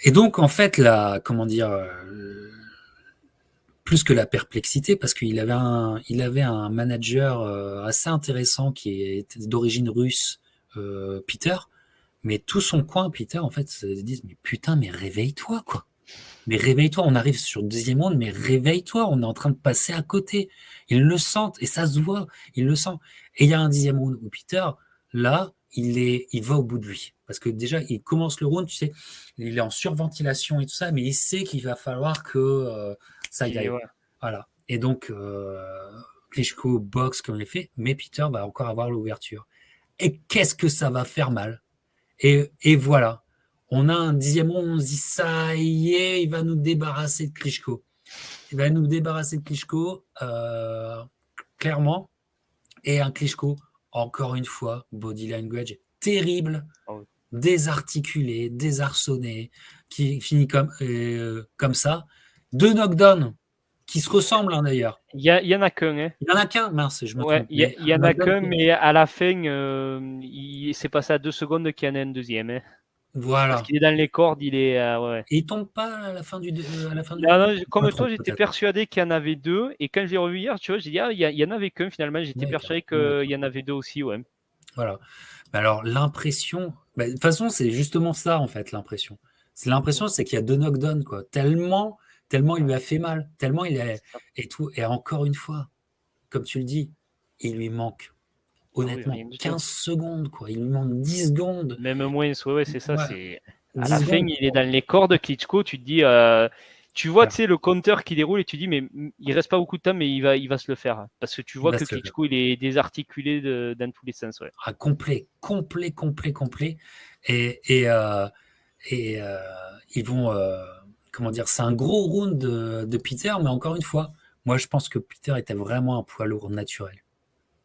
Et donc, en fait, comment dire, plus que la perplexité, parce qu'il avait un manager assez intéressant qui était d'origine russe, Peter, mais tout son coin, Peter, en fait, se disent, mais putain, mais réveille-toi, quoi. Mais réveille-toi, on arrive sur le 2e round, mais réveille-toi, on est en train de passer à côté. Ils le sentent, et ça se voit, ils le sentent. Et il y a un 10e round où Peter, là, il va au bout de lui. Parce que déjà, il commence le round, tu sais, il est en surventilation et tout ça, mais il sait qu'il va falloir que ça y aille. Ouais. Voilà. Et donc, Klitschko boxe comme il fait, mais Peter va encore avoir l'ouverture. Et qu'est-ce que ça va faire mal. Et voilà. On a un 10e round, on se dit ça y est, il va nous débarrasser de Klitschko. Il va nous débarrasser de Klitschko, clairement. Et un Klitschko, encore une fois, body language terrible, désarticulé, désarçonné, qui finit comme ça. 2 knockdowns qui se ressemblent, hein, d'ailleurs. Il y en a qu'un, hein. Il y en a qu'un, mince, je me Ouais, trompe. il y en a qu'un, mais à la fin, il s'est passé à 2 secondes qu'il y en a un deuxième, hein. Voilà. Parce qu'il est dans les cordes, il est. Ouais. Et il tombe pas à la fin du Non, comme toi, j'étais persuadé qu'il y en avait 2. Et quand je l'ai revu hier, tu vois, j'ai dit, il y en avait qu'un finalement. J'étais persuadé qu'il y en avait 2 aussi, ouais. Voilà. Alors, l'impression, de toute façon, c'est justement ça, en fait, l'impression. C'est qu'il y a 2 knockdowns, quoi. Tellement il lui a fait mal, tellement il est. Et tout. Et encore une fois, comme tu le dis, il lui manque, honnêtement, 15 secondes, quoi. Il lui manque 10 secondes. Même moins, ouais, c'est ça. Ouais. À la fin, il est dans les cordes, Klitschko. Tu te dis, tu vois, tu sais, le compteur qui déroule et tu dis, mais il reste pas beaucoup de temps, mais il va se le faire. Parce que tu vois que Klitschko, il est désarticulé dans tous les sens. Ouais. Ah, complet. Et ils vont, comment dire, c'est un gros round de Peter, mais encore une fois, moi je pense que Peter était vraiment un poids lourd naturel.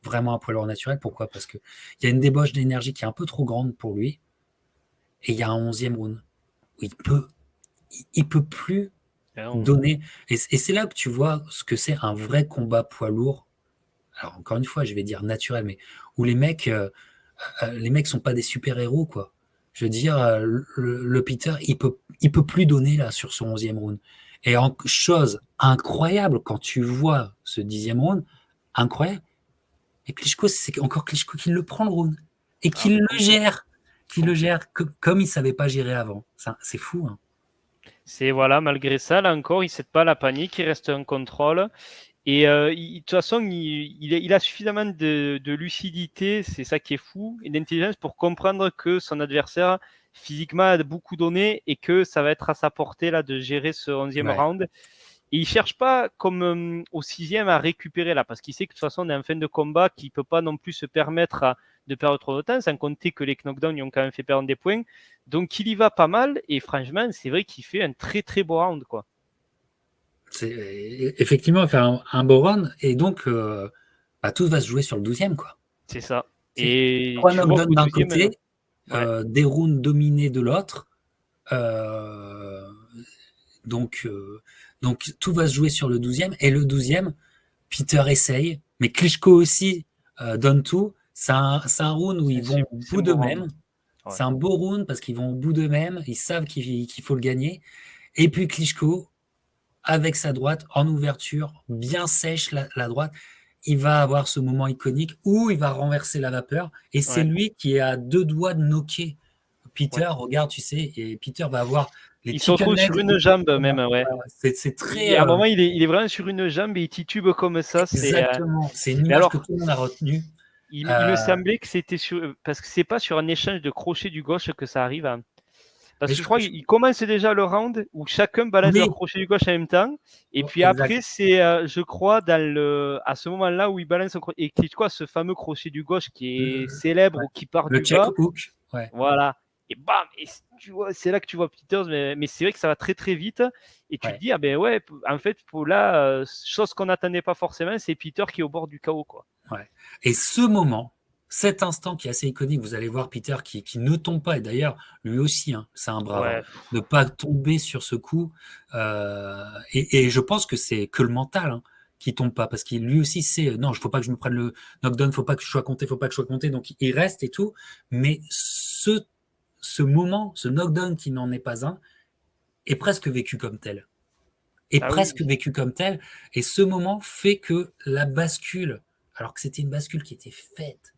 Vraiment un poids lourd naturel. Pourquoi? Parce qu'il y a une débauche d'énergie qui est un peu trop grande pour lui. Et il y a un 11e round où il peut plus donner. Et c'est là que tu vois ce que c'est un vrai combat poids lourd. Alors encore une fois, je vais dire naturel, mais où les mecs sont pas des super-héros, quoi. Je veux dire, le Peter, il peut plus donner là sur son 11e round. Et chose incroyable, quand tu vois ce 10e round, incroyable, et Klitschko, c'est encore Klitschko qui le prend le round et qui le gère, comme il savait pas gérer avant. C'est fou, hein. C'est voilà, malgré ça, là encore, il ne cède pas la panique, il reste en contrôle. Et de toute façon, il a suffisamment de lucidité, c'est ça qui est fou, et d'intelligence pour comprendre que son adversaire physiquement a beaucoup donné et que ça va être à sa portée là de gérer ce 11e round. Et il cherche pas comme au 6e à récupérer là, parce qu'il sait que de toute façon on est en fin de combat, qu'il peut pas non plus se permettre de perdre trop de temps, sans compter que les knockdowns lui ont quand même fait perdre des points. Donc il y va pas mal, et franchement, c'est vrai qu'il fait un très très beau round, quoi. C'est effectivement faire un beau round, et donc tout va se jouer sur le 12e, quoi. C'est ça. Et 3 knockdowns d'un côté, ouais. des rounds dominés de l'autre. Donc tout va se jouer sur le 12e. Et le 12e, Peter essaye, mais Klitschko aussi donne tout. C'est un round où ils vont au bout d'eux-mêmes. Ouais. C'est un beau round parce qu'ils vont au bout d'eux-mêmes. Ils savent qu'il faut le gagner. Et puis Klitschko, avec sa droite, en ouverture, bien sèche la droite. il va avoir ce moment iconique où il va renverser la vapeur et c'est Ouais, lui qui est à 2 doigts de knocker ouais. Peter, regarde, tu sais, et Peter va avoir les Il se chicken retrouve legs sur une au bout jambe du combat. même, ouais. Ouais, ouais, c'est très, À un moment, il est vraiment sur une jambe et il titube comme ça. exactement, c'est une Mais image que alors, tout le monde a retenue. il me Heu, semblait que c'était sur, parce que c'est pas sur un échange de crochet du gauche que ça arrive, hein. Parce mais que je crois je qu'il commence déjà le round où chacun balance leur oui, crochet du gauche en même temps. Et puis exact. après, c'est, je crois, à ce moment-là où il balance son crochet. Et Klitschko a ce fameux crochet du gauche qui est Le célèbre ouais, ou qui part le du check bas. hook, ouais. Voilà. Et bam! Et tu vois, c'est là que tu vois Peters, mais c'est vrai que ça va très très vite. Et tu te Ouais, dis, ah ben ouais, en fait, pour là, chose qu'on n'attendait pas forcément, c'est Peter qui est au bord du chaos, quoi. ouais. Et ce moment, cet instant qui est assez iconique, vous allez voir Peter qui ne tombe pas, et d'ailleurs, lui aussi, hein, c'est un brave, hein, Ouais, de pas tomber sur ce coup. Et je pense que c'est que le mental, hein, qui tombe pas, parce qu'il lui aussi sait, non, il faut pas que je me prenne le knockdown, faut pas que je sois compté, faut pas que je sois compté, donc il reste et tout. Mais ce moment, ce knockdown qui n'en est pas un, est presque vécu comme tel. Est ah oui, presque vécu comme tel. Et ce moment fait que la bascule, alors que c'était une bascule qui était faite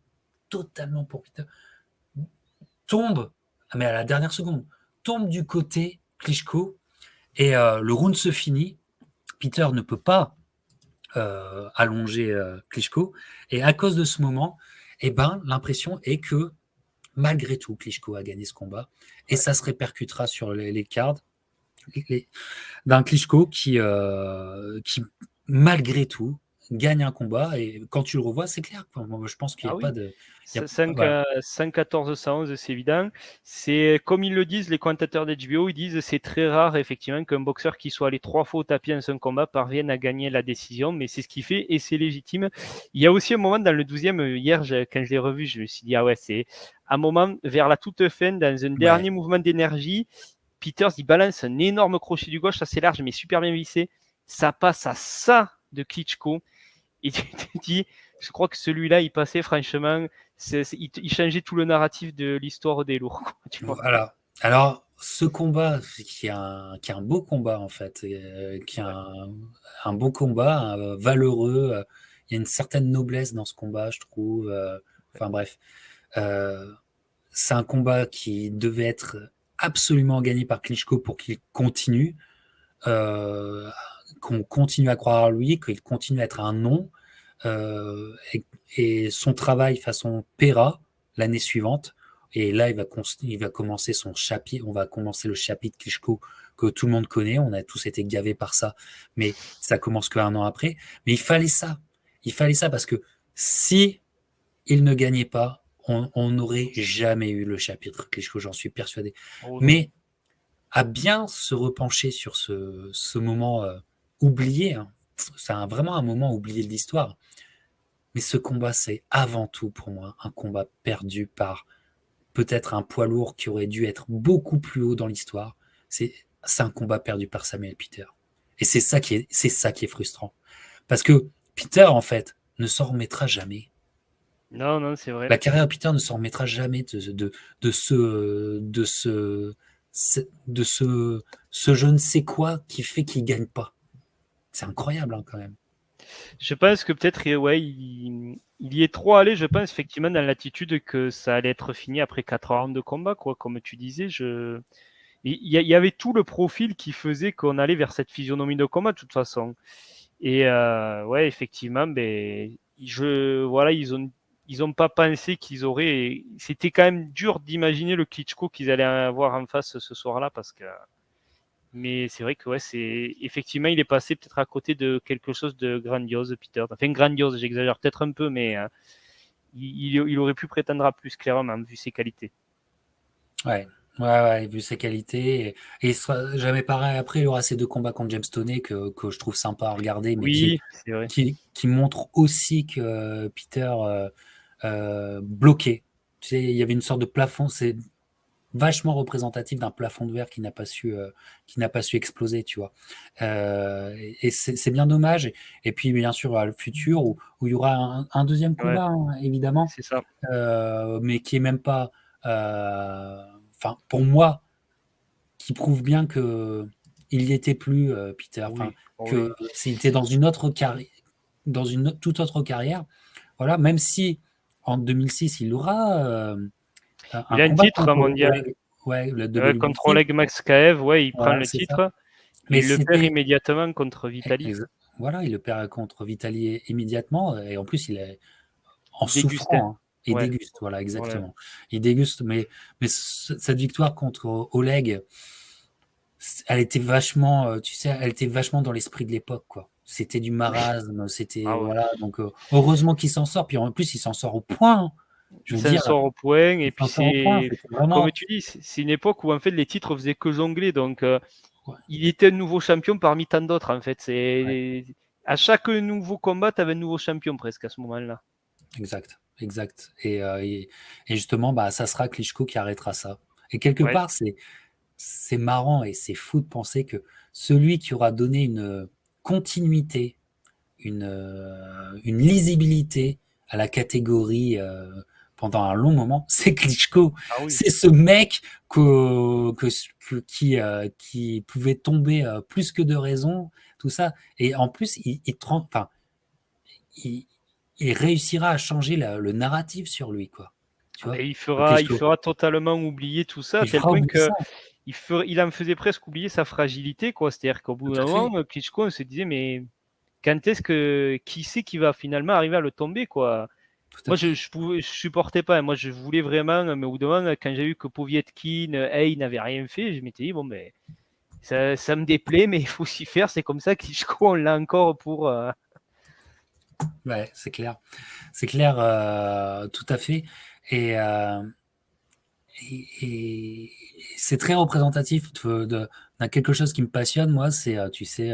totalement pour Peter, tombe, mais à la dernière seconde, tombe du côté Klitschko et le round se finit. Peter ne peut pas allonger Klitschko et à cause de ce moment, eh ben, l'impression est que malgré tout, Klitschko a gagné ce combat et ouais. ça se répercutera sur les cards les, d'un Klitschko qui, malgré tout, gagne un combat. Et quand tu le revois, c'est clair. Moi, je pense qu'il n'y Ah a pas oui. de. Il y a, 5, voilà. 14, 111, c'est évident. C'est comme ils le disent, les commentateurs d'HBO, ils disent c'est très rare effectivement qu'un boxeur qui soit allé 3 fois au tapis en son combat parvienne à gagner la décision, mais c'est ce qu'il fait et c'est légitime. Il y a aussi un moment dans le 12e, hier, quand je l'ai revu, je me suis dit, ah ouais, c'est un moment vers la toute fin, dans un Ouais. dernier mouvement d'énergie. Peters, il balance un énorme crochet du gauche, assez large, mais super bien vissé. Ça passe à ça de Klitschko. Et tu te dis, je crois que celui-là, il passait franchement, il changeait tout le narratif de l'histoire des lourds, quoi, tu vois. Voilà. Alors, ce combat, qui est un beau combat, en fait, qui est Ouais. un beau combat, valeureux. Il y a une certaine noblesse dans ce combat, je trouve. Enfin, bref. Euh, c'est un combat qui devait être absolument gagné par Klitschko pour qu'il continue. euh, qu'on continue à croire en lui, qu'il continue à être un nom, et son travail façon paiera l'année suivante. Et là, il va commencer son chapitre, on va commencer le chapitre Klitschko que tout le monde connaît, on a tous été gavés par ça, mais ça commence qu'un an après. Mais il fallait ça parce que si il ne gagnait pas, on n'aurait jamais eu le chapitre Klitschko, j'en suis persuadé. Oh non. Mais à bien se repencher sur ce moment oublié. Hein. C'est vraiment un moment oublié de l'histoire. Mais ce combat, c'est avant tout pour moi un combat perdu par peut-être un poids lourd qui aurait dû être beaucoup plus haut dans l'histoire. C'est un combat perdu par Samuel Peter. Et c'est ça qui est frustrant. Parce que Peter, en fait, ne s'en remettra jamais. Non, non, c'est vrai. La carrière de Peter ne s'en remettra jamais de ce je ne sais quoi qui fait qu'il gagne pas. C'est incroyable hein, quand même. Je pense que peut-être, ouais, il y est trop allé, je pense, effectivement, dans l'attitude que ça allait être fini après 4 rounds de combat, quoi, comme tu disais. Il y avait tout le profil qui faisait qu'on allait vers cette physionomie de combat, de toute façon. Et ouais, effectivement, ben, voilà, ils ont pas pensé qu'ils auraient. C'était quand même dur d'imaginer le Klitschko qu'ils allaient avoir en face ce soir-là, parce que. Mais c'est vrai que ouais, c'est effectivement, il est passé peut-être à côté de quelque chose de grandiose, Peter. Enfin, grandiose, j'exagère peut-être un peu, mais il aurait pu prétendre à plus, clairement, vu ses qualités. Ouais. Ouais, vu ses qualités. Et il sera jamais pareil. Après, il aura ces deux combats contre James Toney que je trouve sympa à regarder, mais Oui, c'est vrai. qui montrent aussi que Peter bloqué. Tu sais, il y avait une sorte de plafond. C'est vachement représentatif d'un plafond de verre qui n'a pas su exploser, tu vois. Et c'est bien dommage. Et puis, bien sûr, le futur où il y aura un deuxième Ouais, combat, hein, évidemment, c'est ça. mais qui est même pas. Enfin, pour moi, qui prouve bien que il n'y était plus, Peter. Enfin, Oui, oh oui. que s'il était dans une autre carrière. dans une toute autre carrière. Voilà, même si en 2006, il aura Il un a un combat titre contre mondial le contre WBC. Oleg Maxkaev. Ouais, il prend Voilà, le c'est ça. titre. Mais Il le perd c'était immédiatement contre Vitali. voilà, il le perd contre Vitali immédiatement et en plus il est en Il déguste. souffrant, hein. Il Ouais, déguste, voilà, ouais. exactement. Il déguste, mais cette victoire contre Oleg, elle était vachement, tu sais, elle était vachement dans l'esprit de l'époque, quoi. C'était du Oui. marasme, c'était Ah ouais. voilà, donc heureusement qu'il s'en sort. Puis en plus, il s'en sort au point, hein. Je Il veux s'en dire, sort au point il et puis s'en sort au point. c'est C'était comme vraiment, tu dis, c'est une époque où en fait les titres faisaient que jongler. Donc ouais, il était un nouveau champion parmi tant d'autres en fait. ouais, C'est à chaque nouveau combat, tu avais un nouveau champion presque à ce moment-là. exact, exact. Et justement, bah, ça sera Klitschko qui arrêtera ça. Et quelque Ouais, part, c'est marrant et c'est fou de penser que celui qui aura donné une continuité, une lisibilité à la catégorie pendant un long moment, c'est Klitschko. ah oui. C'est ce mec qui pouvait tomber plus que de raison, tout ça. Et en plus, enfin, il, il réussira à changer le narratif sur lui, quoi. Tu Ah ben, vois, il Klitschko. fera totalement oublier tout ça à Il tel fera point oublier que ça, il en faisait presque oublier sa fragilité, quoi. C'est-à-dire qu'au bout tout d'un à fait. moment, Klitschko, on se disait, mais qui c'est qui va finalement arriver à le tomber, quoi. Tout à Moi, fait. je supportais pas. Moi, je voulais vraiment, mais au bout d'un moment, quand j'ai vu que Povietkin, Hay n'avait rien fait, je m'étais dit, bon, ben, ça me déplaît, mais il faut s'y faire. C'est comme ça que Klitschko, on l'a encore pour. Ouais, c'est clair. C'est clair, tout à fait. Et, euh, et c'est très représentatif d'un quelque chose qui me passionne, moi, c'est, tu sais,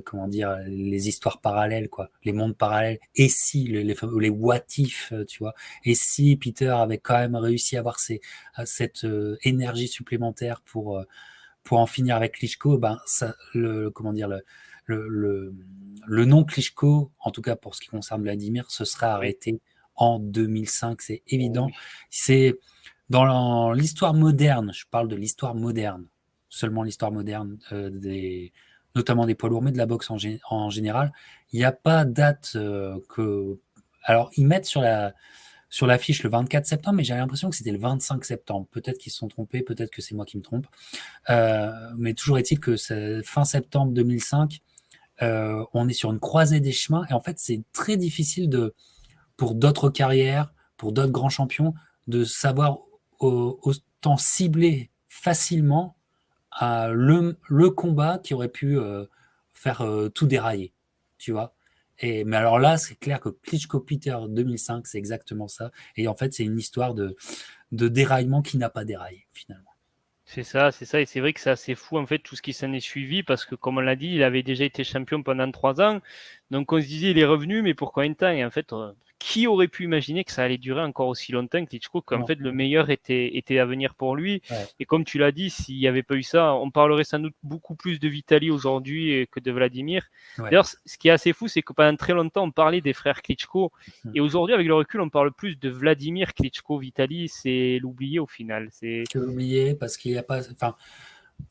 comment dire, les histoires parallèles, quoi, les mondes parallèles. Et si, les what if, tu vois, et si Peter avait quand même réussi à avoir cette énergie supplémentaire pour en finir avec Klitschko, ben, ça, comment dire, le, le, le nom Klitschko, en tout cas pour ce qui concerne Vladimir, se serait Oui, arrêté en 2005, c'est oh évident. oui. C'est dans l'histoire moderne, je parle de l'histoire moderne, seulement l'histoire moderne, notamment des poids lourds, mais de la boxe en général, il n'y a pas date que. Alors, ils mettent sur l'affiche le 24 septembre, mais j'avais l'impression que c'était le 25 septembre. Peut-être qu'ils se sont trompés, peut-être que c'est moi qui me trompe. Mais toujours est-il que c'est fin septembre 2005, on est sur une croisée des chemins, et en fait, c'est très difficile pour d'autres carrières, pour d'autres grands champions, de savoir autant cibler facilement le combat qui aurait pu faire tout dérailler, tu vois. Mais alors là, c'est clair que Klitschko-Peter 2005, c'est exactement ça. Et en fait, c'est une histoire de déraillement qui n'a pas déraillé, finalement. C'est ça, c'est ça. Et c'est vrai que c'est assez fou, en fait, tout ce qui s'en est suivi, parce que, comme on l'a dit, il avait déjà été champion pendant 3 ans. Donc, on se disait, il est revenu, mais pour combien de temps? Et en fait, qui aurait pu imaginer que ça allait durer encore aussi longtemps, Klitschko, qu'en Non, fait, le meilleur était à venir pour lui. ouais, Et comme tu l'as dit, s'il n'y avait pas eu ça, on parlerait sans doute beaucoup plus de Vitali aujourd'hui que de Vladimir. ouais. D'ailleurs, ce qui est assez fou, c'est que pendant très longtemps, on parlait des frères Klitschko. Mm. Et aujourd'hui, avec le recul, on parle plus de Vladimir Klitschko. Vitali, c'est l'oublié au final. C'est oublié parce qu'il n'y a pas. Enfin,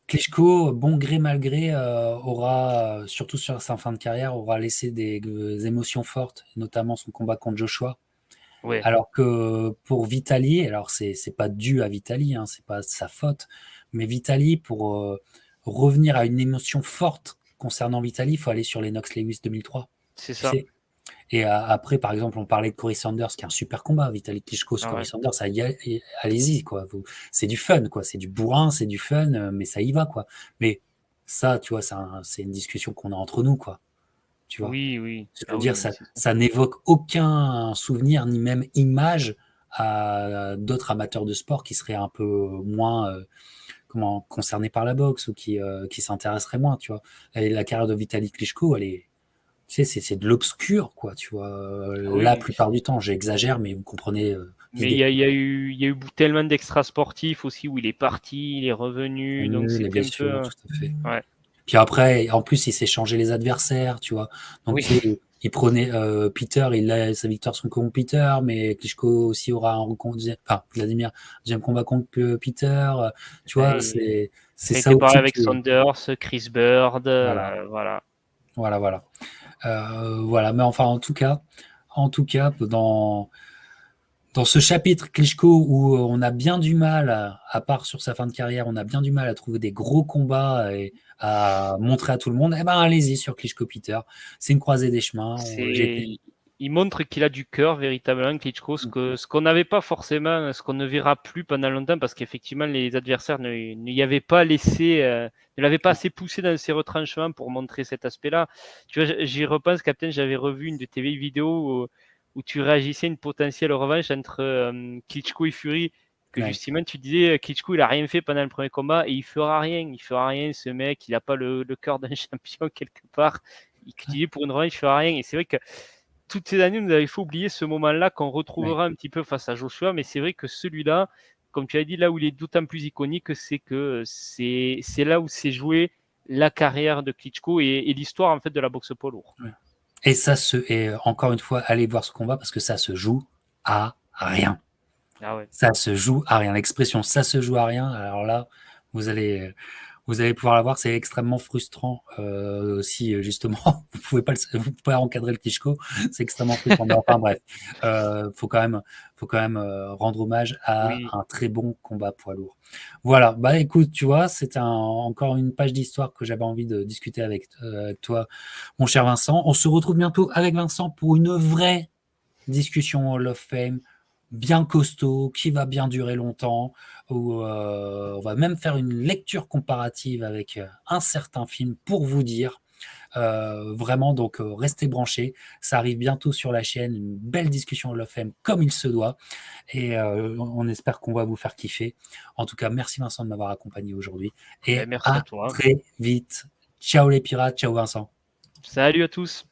Klitschko, bon gré mal gré, aura, surtout sur sa fin de carrière, aura laissé des émotions fortes, notamment son combat contre Joshua. Ouais. Alors que pour Vitali, alors c'est pas dû à Vitali, hein, c'est pas sa faute, mais Vitali, pour revenir à une émotion forte concernant Vitali, il faut aller sur Lennox Lewis 2003. C'est Tu ça. sais. Et après, par exemple, on parlait de Corey Sanders, qui est un super combat, Vitali Klitschko, Ah Corey ouais. Sanders, allez-y, quoi. C'est du fun, quoi. C'est du bourrin, c'est du fun, mais ça y va, quoi. Mais ça, tu vois, c'est une discussion qu'on a entre nous, quoi. Tu vois. Oui, oui. Je Ah veux oui, dire, non, mais ça, c'est ça. ça n'évoque aucun souvenir, ni même image à d'autres amateurs de sport qui seraient un peu moins concernés par la boxe ou qui s'intéresseraient moins, tu vois. Et la carrière de Vitali Klitschko, elle est, tu sais, c'est de l'obscur, quoi, tu vois. Ah La oui. plupart du temps, j'exagère, mais vous comprenez Mais l'idée. il y a eu tellement d'extra sportifs aussi où il est parti, il est revenu, donc Les c'était un peu. blessures, tout à fait. Ouais. Puis après, en plus, il s'est changé les adversaires, tu vois. Donc, Oui. tu sais, il prenait Peter, il a sa victoire sur contre Peter, mais Klitschko aussi aura un enfin, Vladimir, deuxième combat contre Peter. Tu vois, Et c'est ça a ça été pareil aussi avec qui est. Saunders, Chris Bird, Voilà, voilà. voilà, voilà. Voilà, mais enfin, en tout cas, dans ce chapitre Klitschko où on a bien du mal, à part sur sa fin de carrière, on a bien du mal à trouver des gros combats et à montrer à tout le monde, eh ben allez-y sur Klitschko Peter. C'est une croisée des chemins. Il montre qu'il a du cœur véritablement, Klitschko, ce qu'on n'avait pas forcément, ce qu'on ne verra plus pendant longtemps, parce qu'effectivement les adversaires ne y avaient pas laissé, ne l'avaient pas assez poussé dans ses retranchements pour montrer cet aspect-là. Tu vois, j'y repense, Captain, j'avais revu une de tes vieilles vidéos où tu réagissais à une potentielle revanche entre Klitschko et Fury, que Ouais. justement tu disais Klitschko il a rien fait pendant le premier combat et il fera rien, ce mec, il n'a pas le cœur d'un champion quelque part. Il disait pour une revanche il fera rien, et c'est vrai que toutes ces années, nous avait fait oublier ce moment-là qu'on retrouvera un petit peu face à Joshua, mais c'est vrai que celui-là, comme tu as dit, là où il est d'autant plus iconique, c'est que c'est là où s'est joué la carrière de Klitschko et l'histoire en fait de la boxe poids lourd. Et encore une fois, allez voir ce combat parce que ça se joue à rien. Ah ouais. Ça se joue à rien. L'expression ça se joue à rien, alors là, vous allez pouvoir la voir, c'est extrêmement frustrant si justement vous pouvez pas encadrer le Klitschko, c'est extrêmement frustrant. Mais enfin bref, faut quand même rendre hommage à Oui. un très bon combat poids lourd. Voilà, bah écoute, tu vois, c'est encore une page d'histoire que j'avais envie de discuter avec toi, mon cher Vincent. On se retrouve bientôt avec Vincent pour une vraie discussion Hall of Fame, bien costaud, qui va bien durer longtemps, où on va même faire une lecture comparative avec un certain film pour vous dire. Vraiment, donc restez branchés. Ça arrive bientôt sur la chaîne, une belle discussion Hall of Fame comme il se doit. Et on espère qu'on va vous faire kiffer. En tout cas, merci Vincent de m'avoir accompagné aujourd'hui. Et Ben, merci à à toi. très vite. Ciao les pirates, ciao Vincent. Salut à tous.